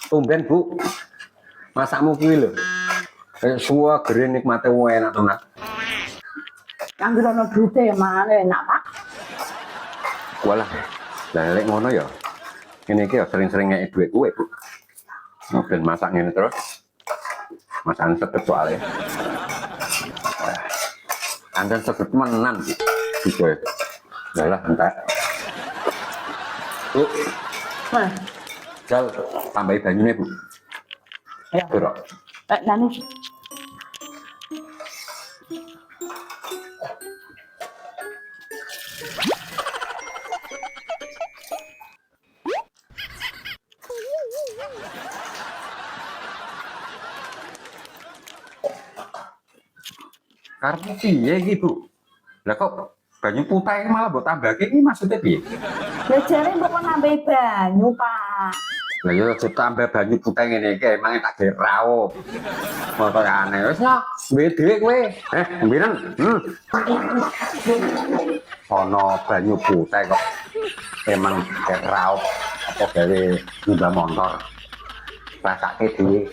Tumben Bu, masakmu kuwi lho. Kayak suwe gere nikmate enak tenan. Kanggo ono duite ya mangan enak, Pak. Walah, lah lek ngono ya. Ini iki ya sering-sering ngeki dhuwit kowe, Bu. Ben masak ngene terus. Masakan sedep soalnya. Andan sedep menan, Bu. Gitu ya. Lah entek. Bu, Nah, jal tambahi banyune, Bu. ya. Durok. Nani. Karena piye iki, Bu? Lah kok banyu putih malah mbok tambahke iki maksudnya piye? Ya jare mbok nambahi banyu, Pak. Lah ya aja tambah banyu putih ngene iki, emang tak ge rawuh. Moto aneh wis lah, duwe dhewe kowe. Mbiren. Ono banyu putih kok. Emang ge rawuh apa gawe nyumbang motor. Rasake dhewe.